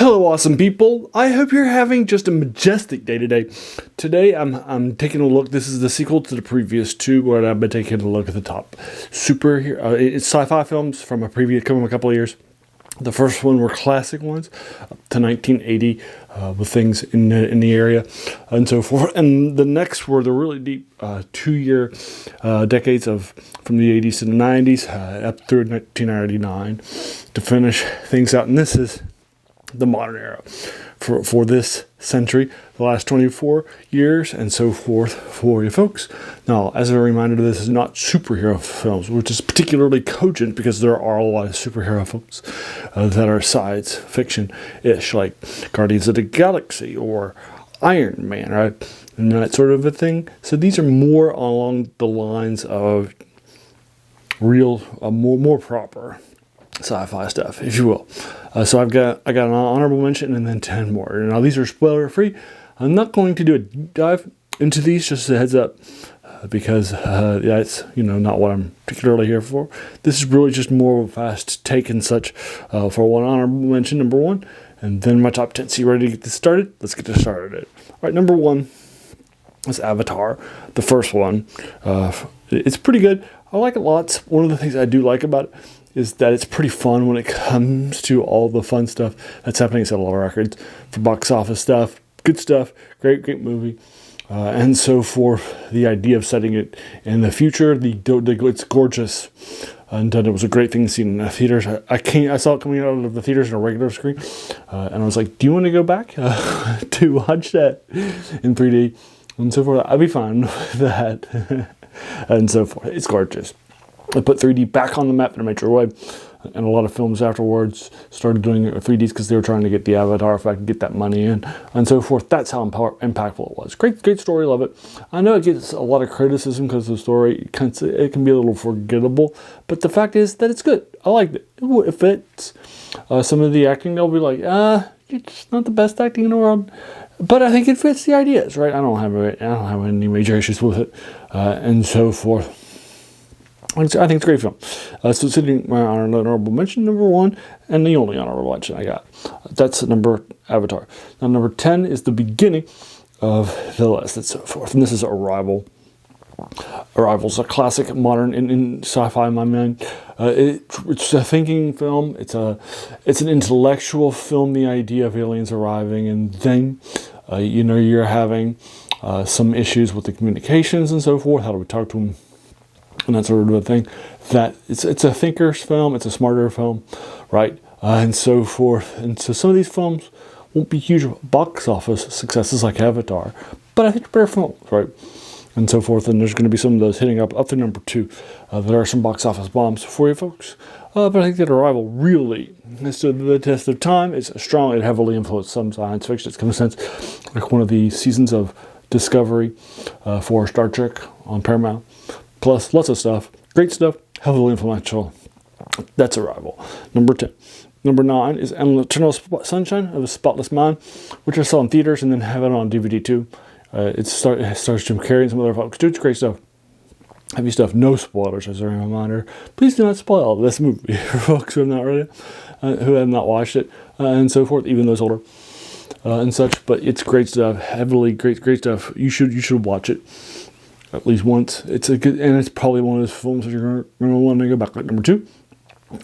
Hello, awesome people. I hope you're having just a majestic day today. Today, I'm taking a look. This is the sequel to the previous two, where I've been taking a look at the top superhero. It's sci-fi films from a couple of years. The first one were classic ones, up to 1980, with things in the area and so forth. And the next were the really deep 2-year decades from the 80s to the 90s, up through 1999, to finish things out. And this is the modern era for this century, the last 24 years and so forth for you folks. Now, as a reminder, this is not superhero films, which is particularly cogent because there are a lot of superhero films that are science fiction-ish, like Guardians of the Galaxy or Iron Man, right? And that sort of a thing. So these are more along the lines of real, more proper sci-fi stuff, if you will. So I got an honorable mention and then 10 more. Now these are spoiler free. I'm not going to do a deep dive into these, just a heads up, because it's not what I'm particularly here for. This is really just more of a fast take and such for one honorable mention, number one, and then my top 10. So you ready to get this started? Let's get this started. All right, number one is Avatar, the first one. It's pretty good. I like it lots. One of the things I do like about it is that it's pretty fun when it comes to all the fun stuff that's happening. It's got a lot of records for box office stuff, good stuff, great movie, and so forth. The idea of setting it in the future, it's gorgeous, and it was a great thing to see in the theaters. I saw it coming out of the theaters in a regular screen, and I was like, do you want to go back to watch that in 3D and so forth? I'd be fine with that and so forth. It's gorgeous. I put 3D back on the map in a major way, and a lot of films afterwards started doing 3Ds because they were trying to get the Avatar effect and get that money in, and so forth. That's how impactful it was. Great story, love it. I know it gets a lot of criticism because the story it can be a little forgettable, but the fact is that it's good. I liked it. It fits. Some of the acting, they'll be like, it's not the best acting in the world, but I think it fits the ideas, right? I don't have any major issues with it, and so forth. I think it's a great film. So sitting my honorable mention, number one, and the only honorable mention I got. That's Avatar. Now, number 10 is the beginning of the list, and so forth. And this is Arrival. Arrival's a classic modern in sci-fi in my mind. It's a thinking film. It's an intellectual film. The idea of aliens arriving, and then you're having some issues with the communications and so forth. How do we talk to them? And that sort of a thing. That it's a thinker's film. It's a smarter film, right? And so forth. And so some of these films won't be huge box office successes like Avatar, but I think they're better films, right? And so forth. And there's going to be some of those hitting up to number 2. There are some box office bombs for you folks. But I think that Arrival really has stood the test of time. It's strong. It heavily influenced some science fiction. It's kind of sense like one of the seasons of Discovery for Star Trek on Paramount. Plus, lots of stuff. Great stuff. Heavily influential. That's Arrival. Number 10. Number 9 is Eternal Sunshine of a Spotless Mind, which I saw in theaters and then have it on DVD too. It stars Jim Carrey and some other folks. Dude, it's great stuff. Heavy stuff. No spoilers, as a reminder. Please do not spoil this movie for folks who have not read it, who have not watched it, and so forth, even those older and such. But it's great stuff. Heavily great stuff. You should watch it at least once. It's a good, and it's probably one of those films that you're going to want to go back like number 2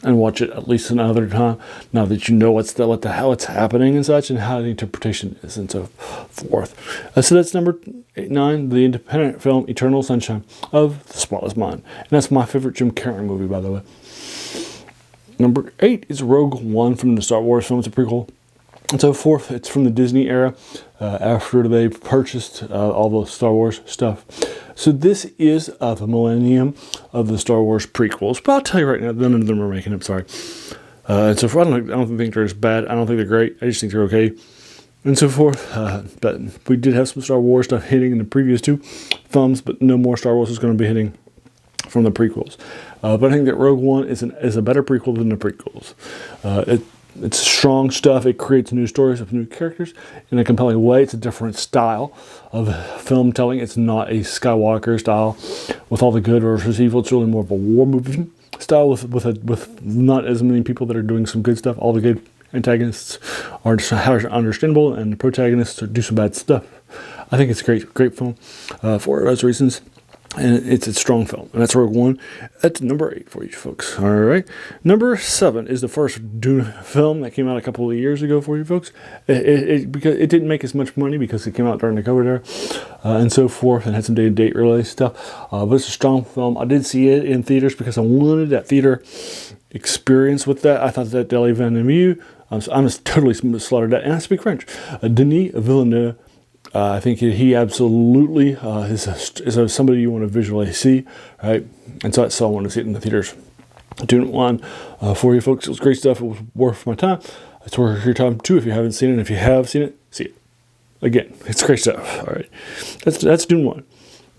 and watch it at least another time. Now that you know what the hell it's happening and such, and how the interpretation is and so forth. So that's number 9, the independent film Eternal Sunshine of the Spotless Mind, and that's my favorite Jim Carrey movie, by the way. Number 8 is Rogue One from the Star Wars film. It's a prequel. And so forth. It's from the Disney era, after they purchased all the Star Wars stuff. So this is the millennium of the Star Wars prequels. But I'll tell you right now, none of them are making it. Sorry. And so forth. I don't think they're as bad. I don't think they're great. I just think they're okay. And so forth. But we did have some Star Wars stuff hitting in the previous 2 films, but no more Star Wars is going to be hitting from the prequels. But I think that Rogue One is a better prequel than the prequels. It's strong stuff. It creates new stories of new characters in a compelling way. It's a different style of film telling. It's not a Skywalker style with all the good versus evil. It's really more of a war movie style with not as many people that are doing some good stuff. All the good antagonists are understandable and the protagonists do some bad stuff. I think it's a great film for those reasons. And it's a strong film. And that's Rogue One. That's number 8 for you folks. All right. Number 7 is the first Dune film that came out a couple of years ago for you folks. Because it didn't make as much money because it came out during the COVID era and so forth, and had some day-to-day release stuff. But it's a strong film. I did see it in theaters because I wanted that theater experience with that. I thought that Deli Van Villeneuve, I'm just totally slaughtered that. And I speak French. Denis Villeneuve. I think he absolutely is somebody you want to visually see, right? And so I want to see it in the theaters. Dune 1 for you folks. It was great stuff. It was worth my time. It's worth your time too if you haven't seen it. If you have seen it, see it. Again, it's great stuff. All right. That's Dune 1.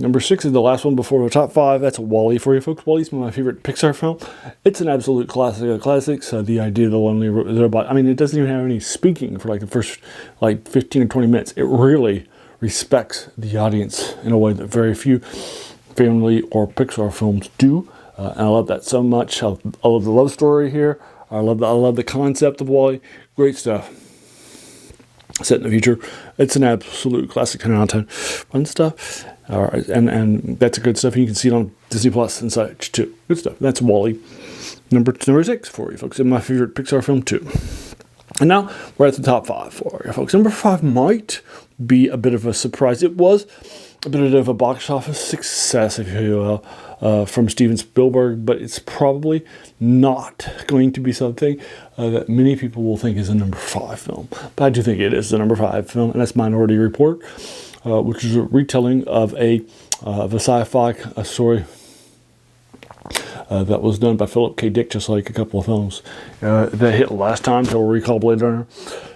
Number 6 is the last one before the top 5. That's Wally for you folks. Wally's my favorite Pixar film. It's an absolute classic of classics. The idea of the lonely robot. I mean, it doesn't even have any speaking for like the first 15 or 20 minutes. It really respects the audience in a way that very few family or Pixar films do. And I love that so much. I love the love story here. I love the concept of Wally. Great stuff. Set in the future. It's an absolute classic 10 out of 10. Fun stuff. All right, and that's good stuff. You can see it on Disney Plus and such too. Good stuff. That's Wally. Number 6 for you folks. And my favorite Pixar film too. And now we're at the top 5 for you folks. Number 5 might be a bit of a surprise. It was a bit of a box office success, if you will, from Steven Spielberg, but it's probably not going to be something that many people will think is a number 5 film. But I do think it is the number 5 film, and that's Minority Report, which is a retelling of a sci-fi story that was done by Philip K. Dick, just like a couple of films that hit last time. So we'll recall Blade Runner.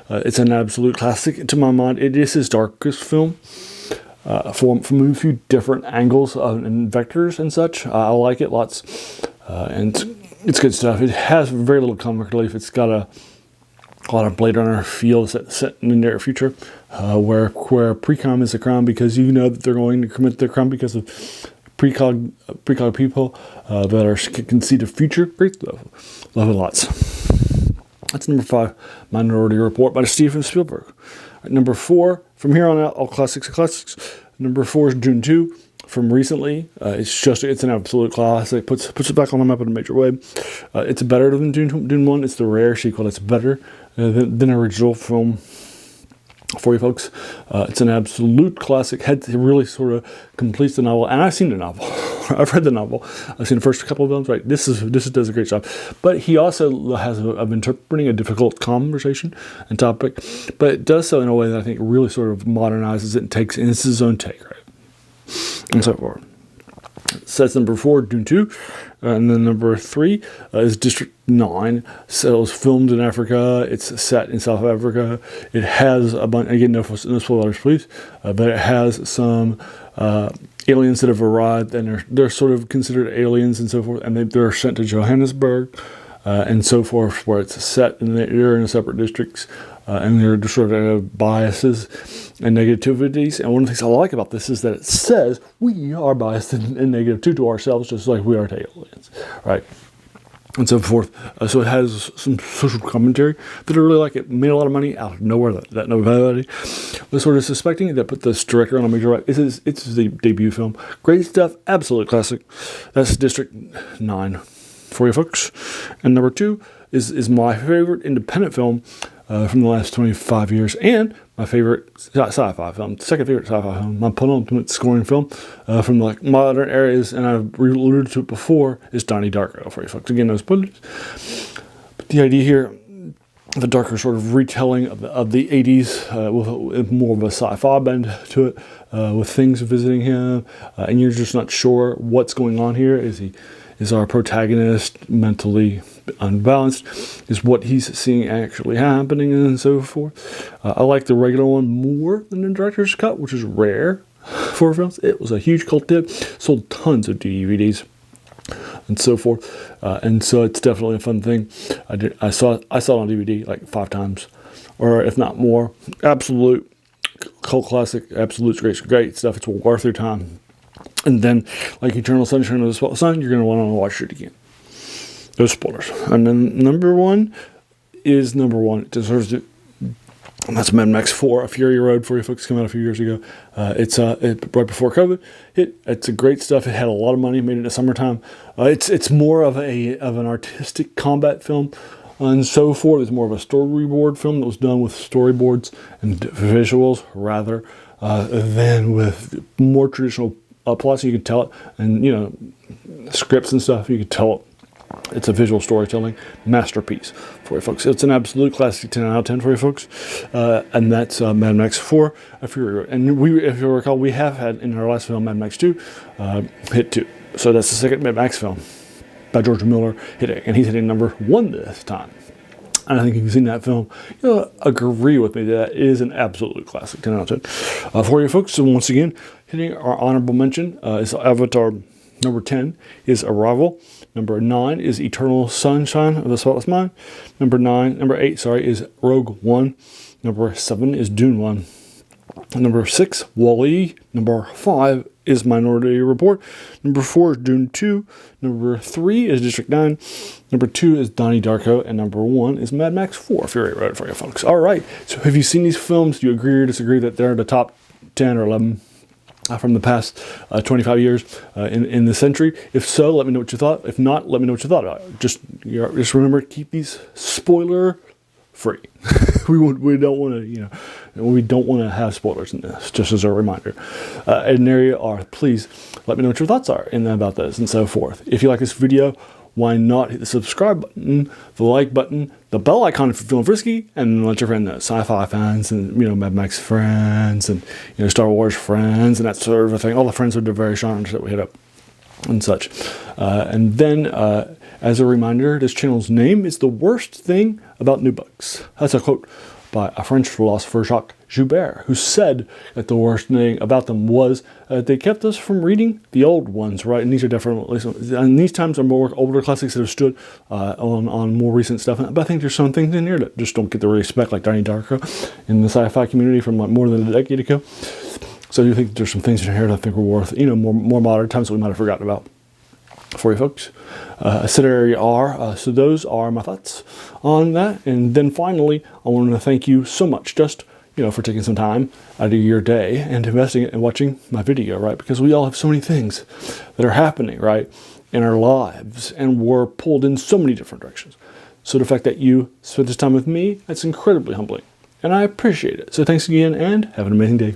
It's an absolute classic to my mind. It is his darkest film from a few different angles and vectors and such. I like it lots, and it's good stuff. It has very little comic relief. It's got a lot of Blade Runner feel set in the near future, where precog is a crime because you know that they're going to commit their crime because of precog people that can see the future. Great stuff. Love it lots. That's number 5, Minority Report by Steven Spielberg. Right, number 4, from here on out, all classics are classics. Number 4 is Dune 2 from recently. It's an absolute classic. Puts it back on the map in a major way. It's better than Dune 1. It's the rare sequel that's better than original film. For you folks, it's an absolute classic. It really sort of completes the novel, and I've seen the novel. I've read the novel. I've seen the first couple of films. Right, this does a great job. But he also has of interpreting a difficult conversation and topic, but it does so in a way that I think really sort of modernizes it and takes in his own take, right, and so forth. So that's number 4, Dune 2. And then number 3 is District 9. So it was filmed in Africa. It's set in South Africa. It has a bunch, again, no spoilers, please, but it has some aliens that have arrived, and they're sort of considered aliens and so forth, and they're sent to Johannesburg and so forth, where it's set, and they're in separate districts. And there are sort of biases and negativities. And one of the things I like about this is that it says we are biased and negative too to ourselves, just like we are to aliens, right? And so forth. So it has some social commentary that I really like. It made a lot of money out of nowhere that nobody was sort of suspecting. That put this director on a major right. It's his debut film. Great stuff. Absolute classic. That's District 9 for you folks. And number 2 is my favorite independent film from the last 25 years, and my favorite sci-fi film, second favorite sci-fi film, my penultimate scoring film from like modern eras, and I've alluded to it before, is Donnie Darko for you folks. Again, no spoilers. But the idea here, the darker sort of retelling of the 80s with more of a sci-fi bend to it, with things visiting him, and you're just not sure what's going on here. Is our protagonist mentally unbalanced? Is what he's seeing actually happening, and so forth? I like the regular one more than the director's cut, which is rare for films. It was a huge cult hit, sold tons of DVDs and so forth, and so it's definitely a fun thing. I saw it on DVD like 5 times, or if not more. Absolute cult classic, absolute great stuff. It's worth your time. And then, like Eternal Sunshine of the Spotless Sun, you're going to want to watch it again. No spoilers. And then number 1 is number one. It deserves it. And that's Mad Max 4, A Fury Road for you folks, came out a few years ago. It's right before COVID. It's a great stuff. It had a lot of money, made it in the summertime. It's more of an artistic combat film and so forth. It's more of a storyboard film that was done with storyboards and visuals rather than with more traditional plots. You can tell it, and scripts and stuff. You can tell it. It's a visual storytelling masterpiece for you folks. It's an absolute classic 10 out of 10 for you folks. And that's Mad Max 4, A Fury Road. And if you recall, we have had in our last film, Mad Max 2, hit 2. So that's the second Mad Max film by George Miller hitting. And he's hitting number 1 this time. And I think if you've seen that film, you'll agree with me that it is an absolute classic 10 out of 10 for you folks. So once again, hitting our honorable mention is Avatar. Number 10 is Arrival. Number 9 is Eternal Sunshine of the Spotless Mind. Number 8, is Rogue One. Number 7 is Dune 1. Number 6, Wally. Number 5 is Minority Report. Number 4 is Dune 2. Number 3 is District 9. Number 2 is Donnie Darko. And number 1 is Mad Max 4, Fury Road for you folks. All right. So have you seen these films? Do you agree or disagree that they're the top 10 or 11 from the past 25 years in the century? If so, let me know what you thought. If not, let me know what you thought about it. Just remember, keep these spoiler free. we don't want to have spoilers in this. Just as a reminder. And there you are. Please let me know what your thoughts are about this and so forth. If you like this video, why not hit the subscribe button, the like button, the bell icon if you're feeling frisky, and let your friend know. Sci-fi fans and Mad Max friends and Star Wars friends and that sort of thing. All the friends with the various genres that we hit up and such. And then, as a reminder, this channel's name is The Worst Thing About New Books. That's a quote by a French philosopher, Jacques Joubert, who said that the worst thing about them was they kept us from reading the old ones, right? And these are definitely, and these times are more older classics that have stood on more recent stuff. But I think there's some things in here that just don't get the respect, like Donnie Darko in the sci-fi community from like more than a decade ago. So you think there's some things in here that I think were worth, more modern times that we might have forgotten about. For you folks, so there you are. So those are my thoughts on that. And then finally, I want to thank you so much, just for taking some time out of your day and investing it and watching my video, right? Because we all have so many things that are happening, right, in our lives, and we're pulled in so many different directions. So the fact that you spent this time with me, that's incredibly humbling, and I appreciate it. So thanks again, and have an amazing day.